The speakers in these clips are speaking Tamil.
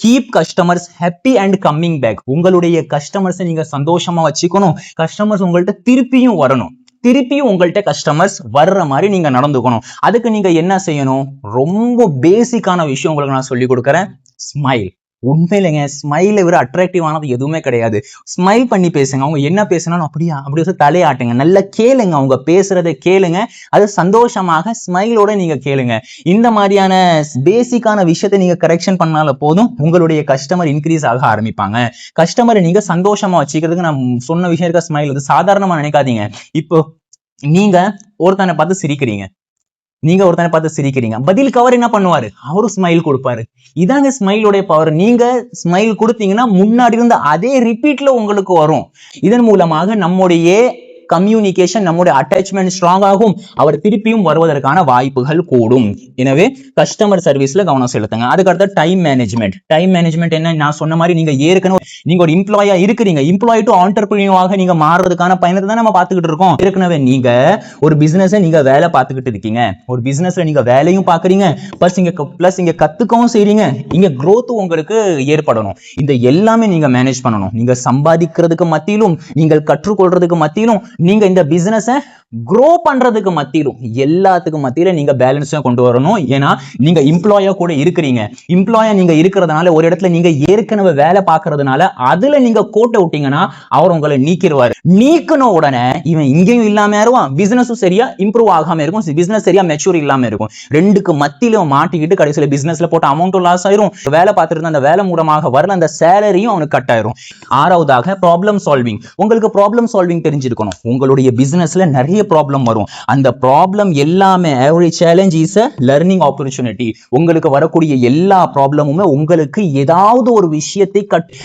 Keep customers happy and coming back. உங்களுடைய கஸ்டமர்ஸை நீங்க சந்தோஷமா வச்சுக்கணும். கஸ்டமர்ஸ் உங்கள்ட்ட திருப்பியும் வரணும். திருப்பியும் உங்கள்ட்ட கஸ்டமர்ஸ் வர்ற மாதிரி நீங்க நடந்துக்கணும். அதுக்கு நீங்க என்ன செய்யணும்? ரொம்ப பேசிக்கான விஷயம் உங்களுக்கு நான் சொல்லி கொடுக்குறேன். ஸ்மைல். உண்மையிலங்க ஸ்மைலை விட அட்ராக்டிவானது எதுவுமே கிடையாது. ஸ்மைல் பண்ணி பேசுங்க. அவங்க என்ன பேசினாலும் அப்படியா அப்படி தலையாட்டுங்க. நல்லா கேளுங்க. அவங்க பேசுறதை கேளுங்க. அது சந்தோஷமாக ஸ்மைலோட நீங்க கேளுங்க. இந்த மாதிரியான பேசிக்கான விஷயத்தை நீங்க கரெக்ஷன் பண்ணால போதும் உங்களுடைய கஸ்டமர் இன்க்ரீஸ் ஆக ஆரம்பிப்பாங்க. கஸ்டமரை நீங்க சந்தோஷமா வச்சுக்கிறதுக்கு நான் சொன்ன விஷயம் இருக்க ஸ்மைல் அது சாதாரணமா நினைக்காதீங்க. இப்போ நீங்க ஒருத்தனை பார்த்து சிரிக்கிறீங்க. பதிலுக்கு அவர் என்ன பண்ணுவாரு? அவரும் ஸ்மைல் கொடுப்பாரு. இதாங்க ஸ்மைலோட பவர். நீங்க ஸ்மைல் கொடுத்தீங்கன்னா முன்னாடி இருந்த அதே ரிப்பீட்ல உங்களுக்கு வரும். இதன் மூலமாக நம்முடைய கம்யூனிகேஷன், நம்முடைய அட்டாச்மெண்ட் ஸ்ட்ராங் ஆகும். அவர் திருப்பியும் வருவதற்கான வாய்ப்புகள் கூடும். எனவே கஸ்டமர் சர்வீஸ்ல கவனம் செலுத்துங்க. அதுக்கடுத்து டைம் மேனேஜ்மெண்ட். டைம் மேனேஜ்மெண்ட் என்ன? நான் சொன்ன மாதிரி நீங்க ஏற்கனவே நீங்க ஒரு எம்ப்ளாயா இருக்கிறீங்க. எம்ப்ளாயி டு ஆண்டர்பிரினியராக நீங்க மாறுறதுக்கான பயணத்தை தான் நம்ம பார்த்துக்கிட்டு இருக்கோம். ஏற்கனவே நீங்க ஒரு பிசினஸ் நீங்க வேலை பார்த்துக்கிட்டு இருக்கீங்க. ஒரு பிசினஸ்ல நீங்க வேலையும் பாக்குறீங்க, பிளஸ் இங்க கத்துக்கவும் செய்றீங்க. இங்க growth உங்களுக்கு ஏற்படணும். இந்த எல்லாமே நீங்க மேனேஜ் பண்ணணும். நீங்க சம்பாதிக்கிறதுக்கு மத்தியிலும், நீங்கள் கற்றுக்கொள்றதுக்கு மத்தியிலும், நீங்க இந்த பிசினஸை grow பண்றதுக்கு மத்தியிலும், எல்லாத்துக்கும் மத்தியில நீங்க பேலன்ஸா கொண்டு வரணும். ஏன்னா நீங்க எம்ப்ளாயா கூட இருக்கிறீங்க. எம்ப்ளாயா நீங்க இருக்கிறதுனால ஒரு இடத்துல நீங்க ஏற்கனவே வேலை பார்க்கறதுனால அதுல நீங்க கோட்டை விட்டீங்கன்னா அவர் உங்களை நீக்கிடுவாரு. நீக்கின உடனே இவன் இங்கேயும் இல்லாம இருவான், பிசினஸும் சரியா இம்ப்ரூவ் ஆகாம இருக்கும், பிசினஸ் சரியா மெச்சூர் இல்லாம இருக்கும். ரெண்டுக்கு மத்தியில மாட்டிக்கிட்டு கடைசியில பிசினஸ்ல போட்ட அமௌண்ட்டும் லாஸ் ஆயிரும். வேலை பார்த்துட்டு அந்த வேலை மூலமாக வரல அந்த சேலரியும் அவனுக்கு கட் ஆயிரும். ஆறாவதாக ப்ராப்ளம் சால்விங். உங்களுக்கு ப்ராப்ளம் சால்விங் தெரிஞ்சிருக்கணும். உங்களுடைய பிசினஸ்ல நிறைய ப்ராப்ளம் வரும். அந்த ப்ராப்ளம் எல்லாமே every challenge is a learning opportunity. உங்களுக்கு வரக்கூடிய எல்லா ப்ராப்ளமுமே உங்களுக்கு ஏதாவது ஒரு விஷயத்தை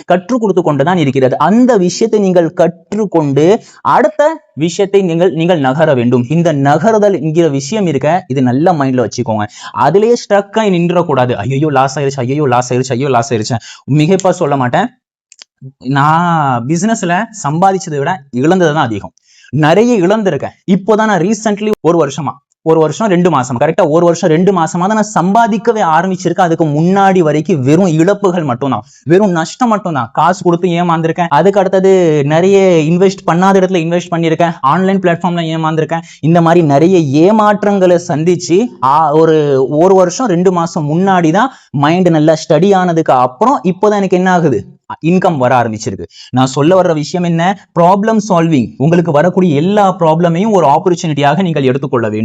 கற்றுக் கொடுத்து கொண்டுதான் இருக்கிறது. அந்த விஷயத்தை நீங்கள் கற்றுக்கொண்டு அடுத்த விஷயத்தை நீங்கள் நகர வேண்டும். இந்த நகருதல் என்கிற விஷயம் இருக்க, இது நல்ல மைண்ட்ல வச்சுக்கோங்க. அதுலயே ஸ்ட்ரக் ஆகி நின்றக்கூடாது. ஐயோ லாஸ் ஆயிருச்சு, ஐயோ லாஸ் ஆயிருச்சு, ஐயோ லாஸ் ஆயிருச்சு. மிகப்பா சொல்ல மாட்டேன். நான் பிசினஸ்ல சம்பாதிச்சதை விட இழந்ததுதான் அதிகம். நிறைய இழந்திருக்கேன். இப்போதான் நான் ரீசென்ட்லி ஒரு வருஷம் 2 மாசம் கரெக்டா 1 வருஷம் 2 மாசமா தான் நான் சம்பாதிக்கவே ஆரம்பிச்சிருக்கேன். அதுக்கு முன்னாடி வரைக்கும் வெறும் இழப்புகள் மட்டும்தான், வெறும் நஷ்டம் மட்டும்தான். காசு கொடுத்து ஏமாந்திருக்கேன். அதுக்கு அடுத்தது நிறைய இன்வெஸ்ட் பண்ணாத இடத்துல இன்வெஸ்ட் பண்ணியிருக்கேன். ஆன்லைன் பிளாட்ஃபார்ம்ல ஏமாந்திருக்கேன். இந்த மாதிரி நிறைய ஏமாற்றங்களை சந்திச்சு ஒரு வருஷம் 2 மாசம் முன்னாடி தான் மைண்ட் நல்லா ஸ்டடி ஆனதுக்கு அப்புறம் இப்போதான் எனக்கு என்ன ஆகுது? இன்கம் வர ஆரம்பிச்சிருக்கு. நான் சொல்ல வர்ற விஷயம் என்ன? Problem solving. உங்களுக்கு வரக்கூடிய எல்லா ப்ராப்ளமையும் ஒரு ஆப்பர்ச்சுனிட்டியாக நீங்கள் எடுத்துக்கொள்ள வேண்டும்.